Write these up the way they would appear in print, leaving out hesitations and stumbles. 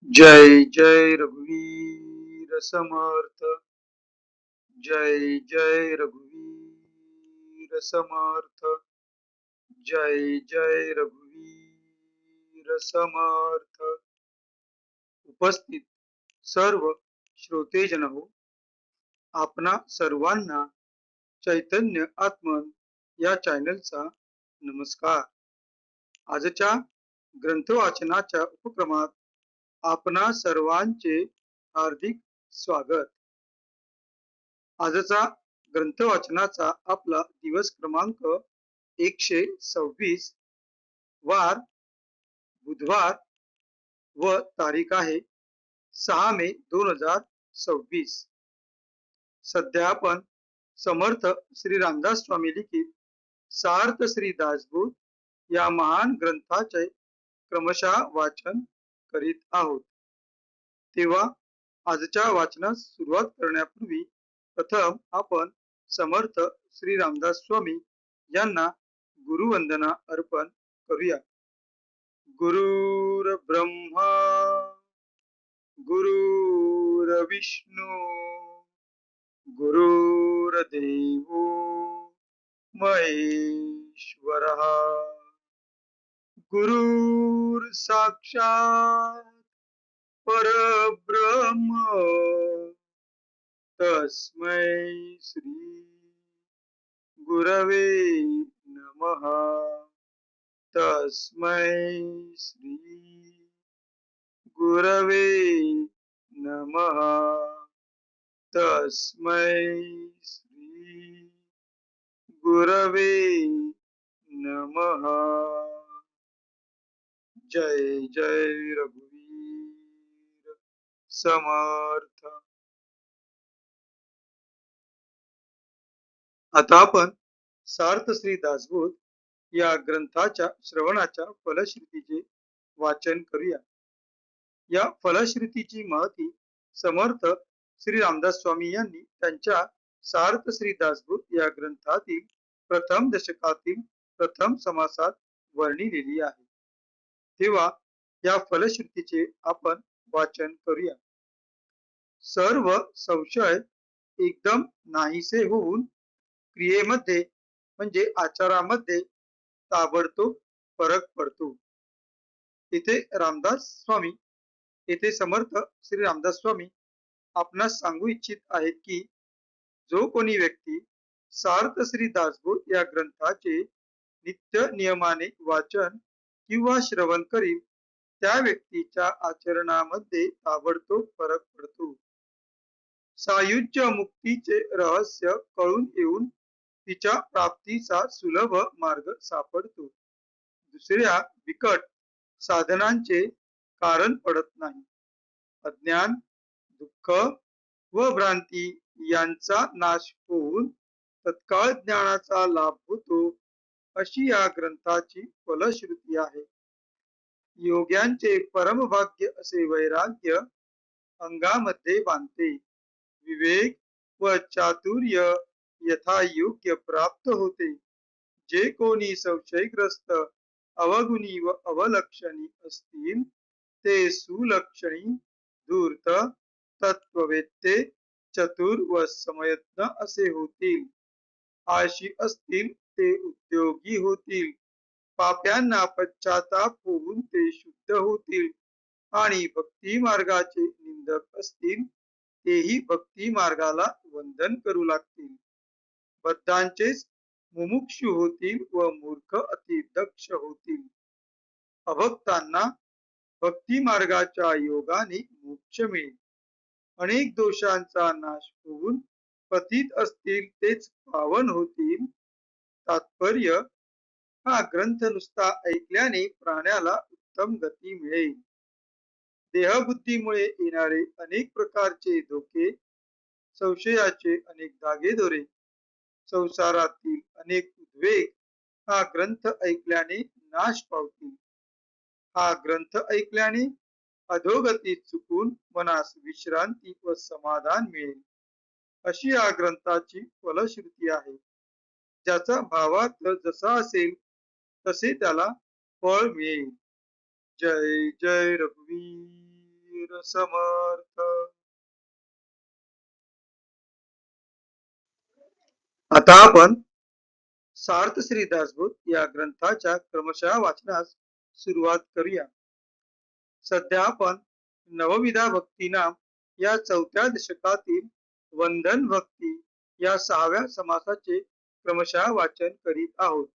जय जय रघुवीर समर्थ। जय जय रघुवीर समर्थ। जय जय रघुवीर समर्थ। उपस्थित सर्व श्रोतेजन हो, आपणा सर्वांना चैतन्य आत्मन या चॅनलचा नमस्कार। आजच्या ग्रंथ वाचनाच्या उपक्रमात आपणा सर्वांचे हार्दिक स्वागत। आजचा ग्रंथ वाचनाचा आपला दिवस क्रमांक 126, वार बुधवार व तारीख आहे 6 मे 2026। सध्या आपण समर्थ श्री रामदास स्वामी लिखित सार्थ श्री दासबोध या महान ग्रंथाचे क्रमशः वाचन करीत आहोत। तेव्हा आजच्या वाचनास सुरुवात करण्यापूर्वी प्रथम आपण समर्थ श्री रामदास स्वामी यांना गुरुवंदना अर्पण करूया। गुरुर ब्रह्मा गुरुर विष्णू गुरुर्देवो महेश्वरः गुरुर साक्षात परब्रह्म तस्मै श्री गुरवे नमः। तस्मै श्री गुरवे नमः। तस्मै श्री गुरवे नमः। जय जय रघुवीर समर्थ। आता आपण सार्थ श्री दासबोध या ग्रंथाच्या श्रवणाच्या फलश्रुतीचे वाचन करूया। या फलश्रुतीची महती समर्थ श्री रामदास स्वामी यांनी त्यांच्या सार्थ श्री दासबोध या ग्रंथातील प्रथम दशकातील प्रथम समासात वर्णिलेली आहे। तेव्हा या फलश्रुतीचे आपण वाचन करूया। सर्व संशय एकदम नाहीसे होऊन क्रियेमध्ये म्हणजे आचारामध्ये ताबडतोब फरक पडतो। इथे रामदास स्वामी येथे समर्थ श्री रामदास स्वामी आपणास सांगू इच्छित आहेत की जो कोणी व्यक्ती सार्थ श्री दासबोध या ग्रंथाचे नित्य नियमाने वाचन किंवा श्रवण करील त्या व्यक्तीच्या आचरणामध्ये ताबडतोब फरक पडतो। सायुज्य मुक्तीचे रहस्य कळून येऊन तिच्या प्राप्तीचा सुलभ मार्ग सापडतो। दुसऱ्या बिकट साधनांचे कारण पडत नाही। अज्ञान दुःख व भ्रांती यांचा नाश होऊन तत्काळ ज्ञानाचा लाभ होतो, अशी या ग्रंथाची फलश्रुती आहे। योग्यांचे परमभाग्य असे वैराग्य अंगामध्ये बांधते। विवेक व चातुर्य यथायोग्य प्राप्त होते। जे कोणी संशयग्रस्त अवगुणी व अवलक्षणी असतील ते सुलक्षणी धूर्त तत्ववेत्ते चतुर व समयत्न असे होतील। आळशी असतील ते उद्योगी होतील। पाप्यांना पश्चाताप होऊन ते शुद्ध होतील आणि भक्ती मार्गाचे निंदक असतील तेही भक्ती मार्गाला वंदन करू लागतील। बद्धांचेच मुमुक्षु होतील व मूर्ख अति दक्ष होतील। अभक्तांना भक्ती मार्गाच्या योगाने मोक्ष मिळेल। अनेक दोषांचा नाश होऊन पतित असतील तेच पावन होतील। तात्पर्य, हा ग्रंथ नुसता ऐकल्याने प्राण्याला उत्तम गती मिळेल। देहबुद्धीमुळे येणारे अनेक प्रकारचे धोके, संशयाचे अनेक धागेदोरे, संसारातील अनेक उद्वेग हा ग्रंथ ऐकल्याने नाश पावतील। हा ग्रंथ ऐकल्याने अधोगतीत चुकून मनास विश्रांती व समाधान मिळेल, अशी या ग्रंथाची फलश्रुती आहे। ज्याचा भावार्थ जसा असेल तसे त्याला फळ मिळेल। जय जय रघुवीर वीर समर्थ. आता आपण सार्थ श्री दासबोध या ग्रंथाच्या क्रमशः वाचनास सुरुवात करूया. सध्या आपण नवविधा भक्तीनाम या 4थ्या दशकातील वंदन भक्ती या 6व्या समासाचे क्रमशः वाचन करीत आहोत.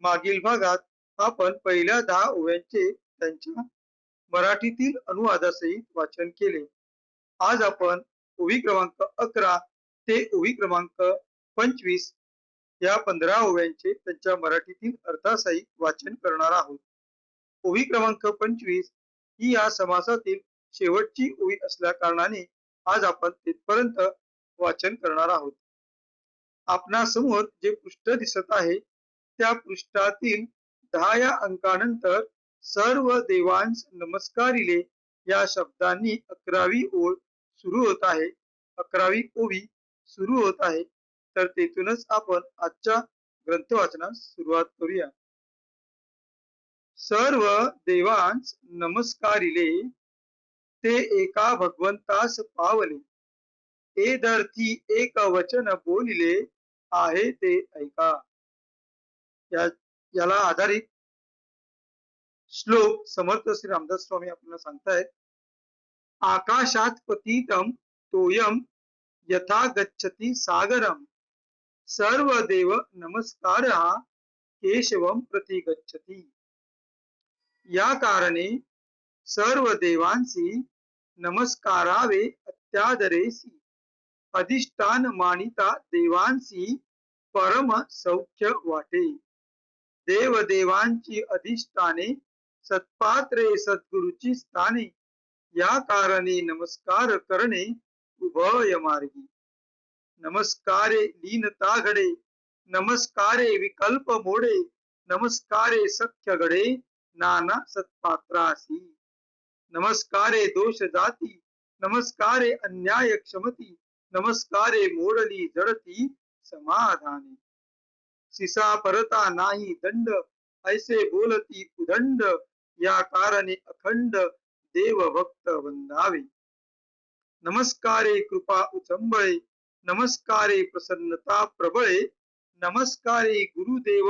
मागील भागात आपण पहिल्या 10 ओव्यांचे त्यांच्या मराठीतील अनुवादासहित वाचन केले. आज आपण ओवी क्रमांक 11 ते ओवी क्रमांक 25 या 15 ओव्यांचे त्यांच्या मराठीतील अर्थासहित वाचन करणार आहोत. ओवी क्रमांक 25 ही या समासातील शेवटची ओवी असल्या कारणाने आज आपण तिथपर्यंत वाचन करणार आहोत. आपणासमोर जे पृष्ठ दिसत आहे त्या पृष्ठातील 10 या अंकानंतर सर्व देवांस नमस्कारिले या शब्दांनी 11वी ओळ सुरू होत आहे. 11वी ओवी सुरू होत आहे. तर तेथूनच आपण आजच्या ग्रंथ वाचनास सुरुवात करूया. सर्व देवांस नमस्कारिले ते एका भगवंतास पावले, ए धरती एक वचन बोलिले आहे ते ऐका. याला आधारित श्लोक समर्थ श्री रामदास स्वामी आपल्याला सांगतायत. आकाशात पतितम तोयम यथा गच्छति सागरम, सर्व देव नमस्कार केशवम प्रति गच्छति. या कारणे सर्व देवांसी नमस्कारावे अत्यादरेसी, अधिष्ठान मानिता देवांसी परम सौख्य वाटे. देव देवांची अधिष्ठाने सत्पात्रे सद्गुरुची स्थाने, या कारणे नमस्कार करणे उभय मार्गी. नमस्कारे लीनता घडे, नमस्कारे विकल्प मोडे, नमस्कारे सख्य घडे नाना सत्पात्रासी. नमस्कारे दोष जाती, नमस्कारे अन्याय क्षमती, नमस्कारे मोडली जडती समाधानी. सिसा परता नाही दंड, ऐसे बोलती उदंड, या कारणे अखंड देव भक्त वंदावे. नमस्कारे कृपा उचंबळे, नमस्कारे प्रसन्नता प्रबळे, नमस्कारे गुरुदेव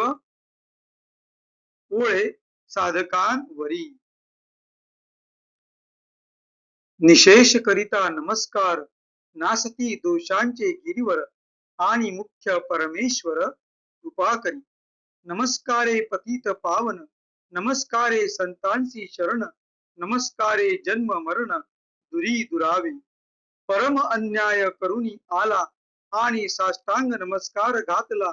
ओळे साधकांवरी. निशेष करिता नमस्कार, नासती दोषांचे गिरीवर, आणि मुख्य परमेश्वर कृपा करी. नमस्कारे पतित पावन, नमस्कारे संतांसी शरण, नमस्कारे जन्म मरण दुरी दुरावे. परम अन्याय करुणी आला, आणि साष्टांग नमस्कार घातला,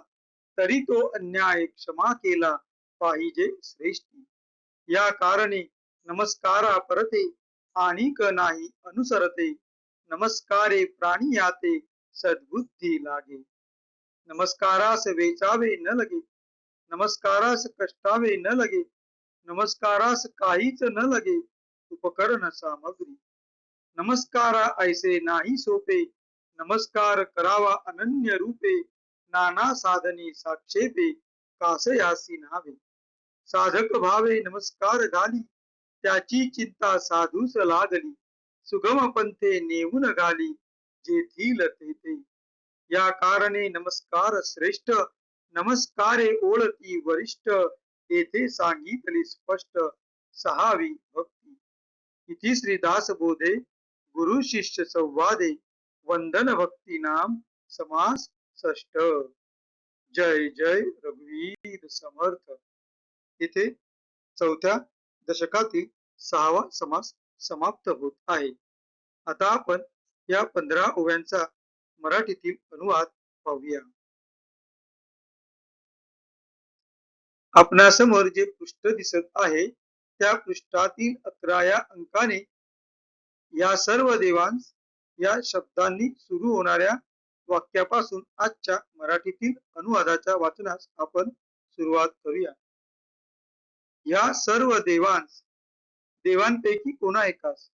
तरी तो अन्याय क्षमा केला पाहिजे श्रेष्ठी. या कारणे नमस्कारा परते, आणिक नाही अनुसरते, नमस्कारे प्राणी याते सद्बुद्धी लागे. नमस्कारास वेचावे न लगे, नमस्कारास कष्टावे न लगे, नमस्कारास काहीच न लगे उपकरण सामग्री. नमस्कारा ऐसे नाही सोपे, नमस्कार करावा अनन्य रूपे, नाना साधने साक्षेपे कासयासी नावे. साधक भावे नमस्कार घाली, त्याची चिंता साधूस लागली, सुगम पंथे नेऊन घाली जेथील तेथे. या कारणे नमस्कार श्रेष्ठ, नमस्कारे ओळती वरिष्ठ, येथे सांगितले स्पष्ट 6वी भक्ती. इति श्री दासबोधे गुरु शिष्य संवादे वंदन भक्ती नाम समास षष्ठ. जय जय रघुवीर समर्थ. इथे 4थ्या दशकातील 6वा समास समाप्त होत आहे. आता आपण या 15 ओव्यांचा मराठीतील अनुवाद पाहूया. आपणासमोर जे पृष्ठ दिसत आहे त्या पृष्ठातील 11 या अंकाने या सर्व देवांस या शब्दांनी सुरू होणाऱ्या वाक्यापासून आजच्या मराठीतील अनुवादाच्या वाचनास आपण सुरुवात करूया. या सर्व देवांस, देवांपैकी कोणा एकास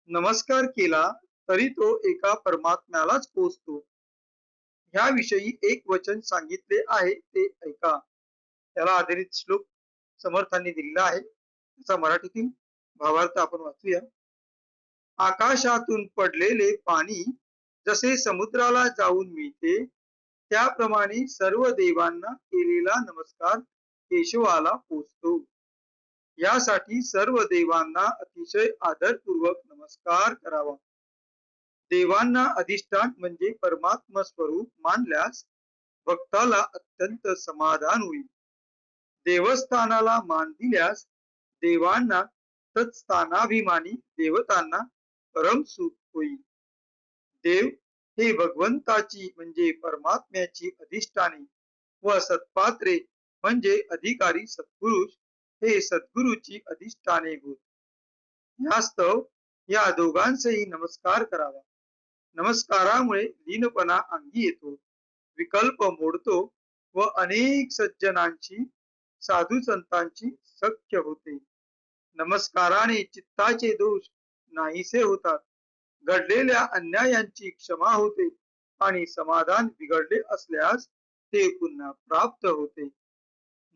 नमस्कार केला तरी तो एका परमात्म्यालाच पोचतो. ह्याविषयी एक वचन सांगितले आहे ते ऐका. त्याला आधारित श्लोक समर्थांनी दिलेला आहे. त्याचा मराठीतील भावार्थ आपण वाचूया. आकाशातून पडलेले पाणी जसे समुद्राला जाऊन मिळते, त्याप्रमाणे सर्व देवांना केलेला नमस्कार केशवाला पोचतो. यासाठी सर्व देवांना अतिशय आदरपूर्वक नमस्कार करावा. देवांना अधिष्ठान म्हणजे परमात्मा स्वरूप मानल्यास भक्ताला अत्यंत समाधान होईल. देवस्थानाला मान दिल्यास देवांना तत्स्थानाभिमानी देवतांना परम सुख होईल. देव हे भगवंताची म्हणजे परमात्म्याची अधिष्ठाने व सत्पात्रे म्हणजे अधिकारी सत्पुरुष हे सद्गुरूची अधिष्ठाने होत. यास्तव या दोघांचाही नमस्कार करावा. नमस्कारामुळे लीनपणा अंगी येतो, विकल्प मोडतो व अनेक सज्जनांची साधू संतांची सख्य होते. नमस्काराने चित्ताचे दोष नाहीसे होतात, घडलेल्या अन्यायांची क्षमा होते आणि समाधान बिघडले असल्यास ते पुन्हा प्राप्त होते.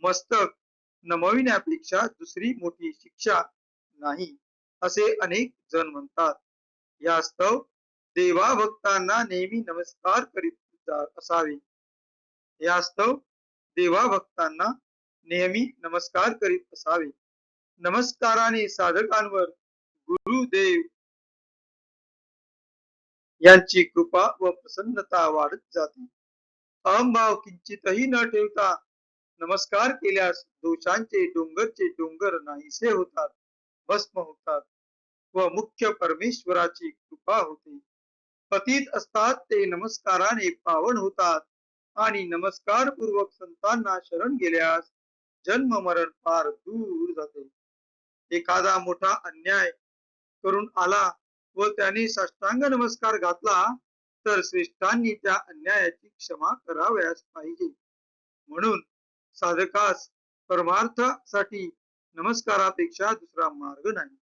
मस्तक नमविण्यापेक्षा दुसरी मोठी शिक्षा नाही असे अनेक जण म्हणतात. यास्तव देवा भक्तांना नेहमी नमस्कार करीत असावे. यास्तव देवा भक्तांना नेहमी नमस्कार करीत असावे. नमस्काराने साधकांवर गुरुदेव यांची कृपा व प्रसन्नता वाढत जाते. अहंभाव किंचितही न ठेवता नमस्कार केल्यास दोषांचे डोंगरचे डोंगर नाहीसे होतात, भस्म होतात व मुख्य परमेश्वराची कृपा होते. पतित असतात ते नमस्काराने पावन होतात आणि नमस्कार पूर्वक संतांना शरण गेल्यास जन्म मरण फार दूर जाते. एखादा मोठा अन्याय करून आला व त्याने साष्टांग नमस्कार घातला तर श्रेष्ठांनी त्या अन्यायाची क्षमा करावयास पाहिजे. म्हणून साधकास परमार्थासाठी नमस्कारापेक्षा दुसरा मार्ग नाही.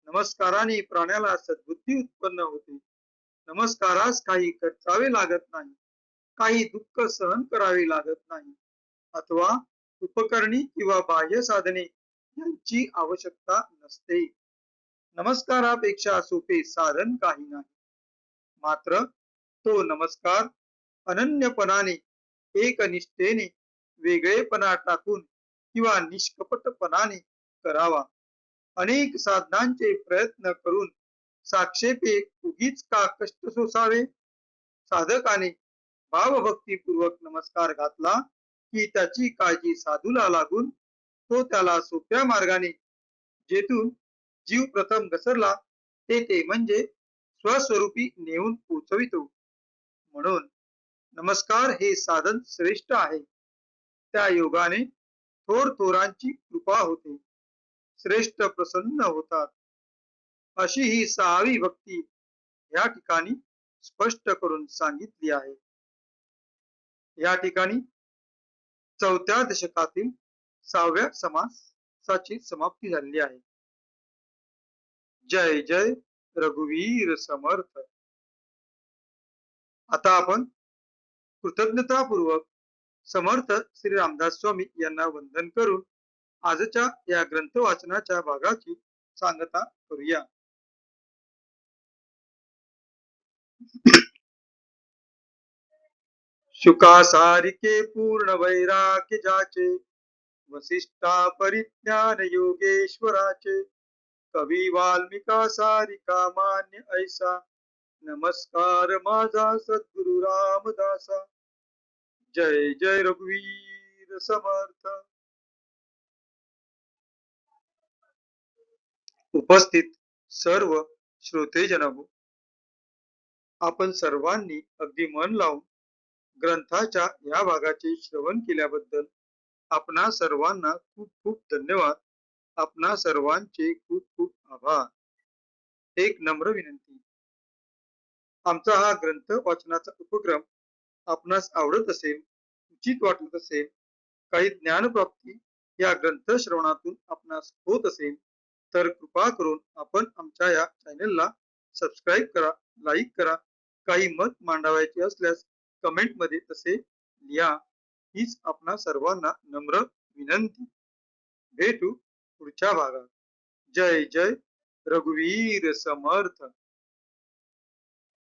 नमस्काराने प्राण्याला सद्बुद्धी उत्पन्न होते. नमस्कारास काही खर्चावे लागत नाही, काही दुःख सहन करावे लागत नाही अथवा उपकरणी किंवा बाह्य साधने यांची आवश्यकता नसते. नमस्कारापेक्षा सोपे साधन काही नाही. मात्र तो नमस्कार अनन्यपणाने एकनिष्ठेने वेगळेपणा टाकून किंवा निष्कपटपणाने करावा. अनेक साधनांचे प्रयत्न करून साक्षेपे उगीच का कष्ट सोसावे. साधकाने भावभक्तीपूर्वक नमस्कार घातला की त्याची काळजी साधूला लागून तो त्याला सोप्या मार्गाने जेथून जीव प्रथम घसरला ते म्हणजे स्वस्वरूपी नेऊन पोचवितो. म्हणून नमस्कार हे साधन श्रेष्ठ आहे. त्या योगाने थोर थोरांची कृपा होते, श्रेष्ठ प्रसन्न होतात. अशी ही सहावी भक्ती या ठिकाणी स्पष्ट करून सांगितली आहे. या ठिकाणी 4थ्या दशकातील 6व्या समासाची समाप्ती झालेली आहे. जय जय रघुवीर समर्थ. आता आपण कृतज्ञतापूर्वक समर्थ श्री रामदास स्वामी यांना वंदन करून आजच्या या ग्रंथ वाचनाच्या भागाची सांगता करूया. शुकासारिके पूर्ण वैराग्य जाचे, वसिष्ठा परिज्ञान योगेश्वराचे, कवी वाल्मिका सारिका मान्य ऐसा, नमस्कार माझा सद्गुरु रामदासा. जय जय रघुवीर समर्थ. उपस्थित सर्व श्रोतेजन हो, आपण सर्वांनी अगदी मन लावून ग्रंथाच्या या भागाचे श्रवण केल्याबद्दल आपणा सर्वांना खूप खूप धन्यवाद. आपणा सर्वांचे खूप खूप आभार. एक नम्र विनंती, आमचा हा ग्रंथ वाचनाचा उपक्रम आपणास आवडत असेल, उचित वाटत असेल, काही ज्ञानप्राप्ती या ग्रंथ श्रवणातून आपणास होत असेल तर कृपा करून आपण आमच्या या चॅनलला सबस्क्राईब करा, लाईक करा. काही मत मांडावायचे असल्यास कमेंट मध्ये तसे लिहा. हीच आपणा सर्वांना नम्र विनंती. भेटू पुढच्या भागात. जय जय रघुवीर समर्थ